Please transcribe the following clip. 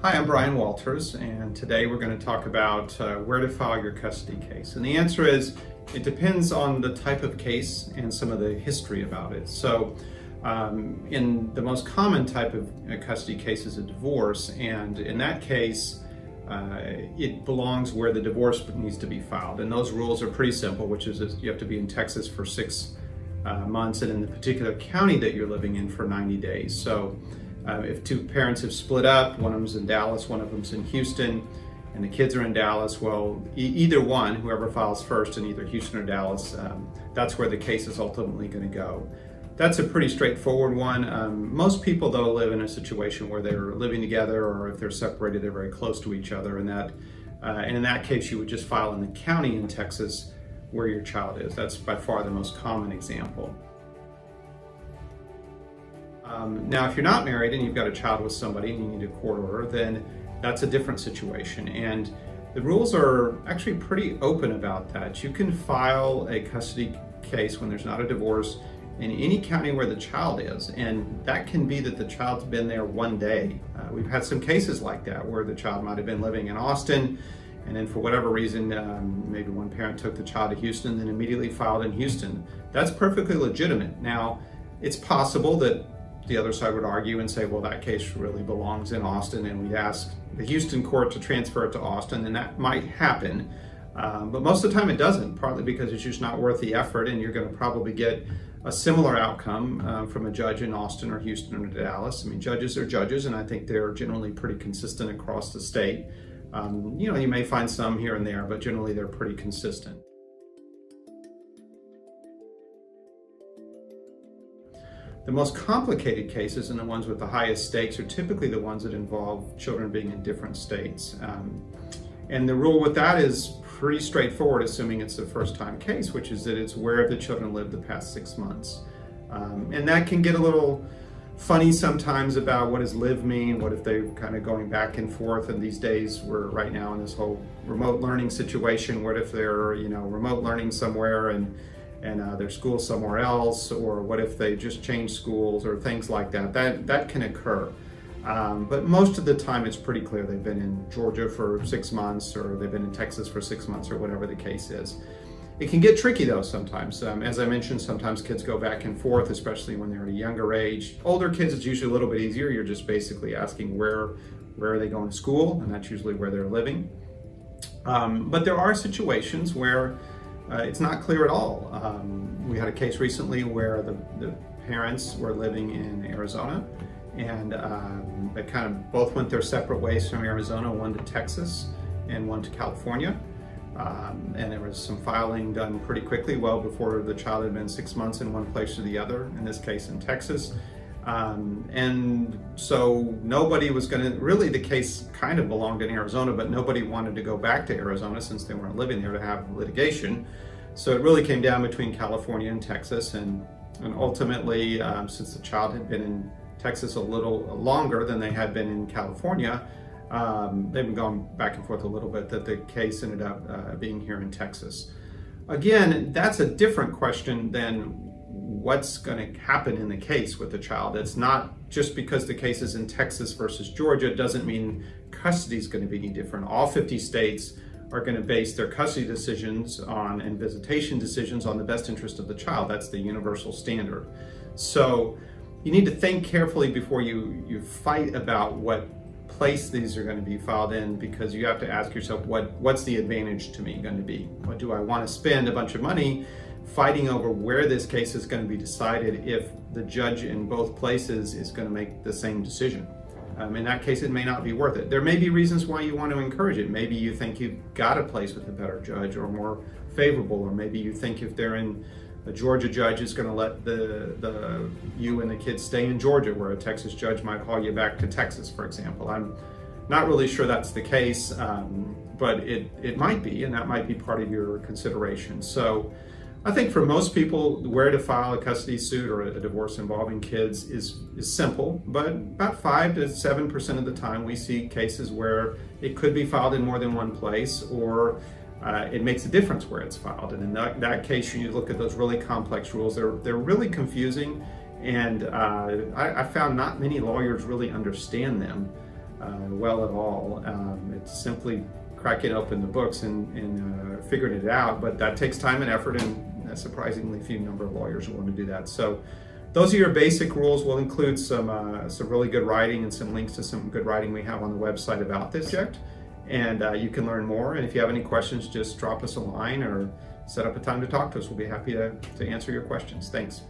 Hi, I'm Brian Walters, and today we're going to talk about where to file your custody case. And the answer is, it depends on the type of case and some of the history about it. So, in the most common type of custody case is a divorce, and in that case, it belongs where the divorce needs to be filed. And those rules are pretty simple, which is you have to be in Texas for 6 months and in the particular county that you're living in for 90 days. So if two parents have split up, one of them's in Dallas, one of them's in Houston, and the kids are in Dallas, well, either one, whoever files first in either Houston or Dallas, that's where the case is ultimately going to go. That's a pretty straightforward one. Most people, though, live in a situation where they're living together, or if they're separated, they're very close to each other, and in that case, you would just file in the county in Texas where your child is. That's by far the most common example. Now, if you're not married and you've got a child with somebody and you need a court order, then that's a different situation. And the rules are actually pretty open about that. You can file a custody case when there's not a divorce in any county where the child is. And that can be that the child's been there one day. We've had some cases like that where the child might have been living in Austin, and then for whatever reason, maybe one parent took the child to Houston and then immediately filed in Houston. That's perfectly legitimate. Now, it's possible that the other side would argue and say, well, that case really belongs in Austin, and we'd ask the Houston court to transfer it to Austin, and that might happen. But most of the time it doesn't, partly because it's just not worth the effort, and you're going to probably get a similar outcome from a judge in Austin or Houston or Dallas. I mean, judges are judges, and I think they're generally pretty consistent across the state. You may find some here and there, but generally they're pretty consistent. The most complicated cases and the ones with the highest stakes are typically the ones that involve children being in different states. And the rule with that is pretty straightforward, assuming it's a first-time case, which is that it's where the children lived the past 6 months. And that can get a little funny sometimes about what does live mean, what if they're kind of going back and forth, and these days we're right now in this whole remote learning situation. What if they're remote learning somewhere and their school somewhere else, or what if they just change schools, or things like that. That can occur. But most of the time it's pretty clear they've been in Georgia for 6 months, or they've been in Texas for 6 months, or whatever the case is. It can get tricky though sometimes. As I mentioned, sometimes kids go back and forth, especially when they're at a younger age. Older kids, it's usually a little bit easier. You're just basically asking where are they going to school, and that's usually where they're living. But there are situations where it's not clear at all. We had a case recently where the parents were living in Arizona, and they kind of both went their separate ways from Arizona, one to Texas and one to California. And there was some filing done pretty quickly, well before the child had been 6 months in one place or the other, in this case in Texas. And so nobody was going to, really the case kind of belonged in Arizona, but nobody wanted to go back to Arizona since they weren't living there to have litigation. So it really came down between California and Texas, and ultimately, since the child had been in Texas a little longer than they had been in California, they've been going back and forth a little bit, that the case ended up being here in Texas. Again, that's a different question than what's going to happen in the case with the child. It's not just because the case is in Texas versus Georgia doesn't mean custody is going to be any different. All 50 states are going to base their custody decisions on, and visitation decisions on, the best interest of the child. That's the universal standard. So you need to think carefully before you fight about what place these are going to be filed in, because you have to ask yourself, what's the advantage to me going to be? What do I want to spend a bunch of money fighting over where this case is going to be decided if the judge in both places is going to make the same decision? In that case, it may not be worth it. There may be reasons why you want to encourage it. Maybe you think you've got a place with a better judge or more favorable, or maybe you think if they're in a Georgia judge is going to let you and the kids stay in Georgia, where a Texas judge might haul you back to Texas, for example. I'm not really sure that's the case, but it might be, and that might be part of your consideration. So I think for most people, where to file a custody suit or a divorce involving kids is simple, but about 5 to 7% of the time we see cases where it could be filed in more than one place, or it makes a difference where it's filed. And in that case, you look at those really complex rules. They're really confusing, and I found not many lawyers really understand them. well at all. It's simply cracking open the books and figuring it out, but that takes time and effort, and a surprisingly few number of lawyers will want to do that. So those are your basic rules. We'll include some really good writing and some links to some good writing we have on the website about this subject, and you can learn more. And if you have any questions, just drop us a line or set up a time to talk to us. We'll be happy to answer your questions. Thanks.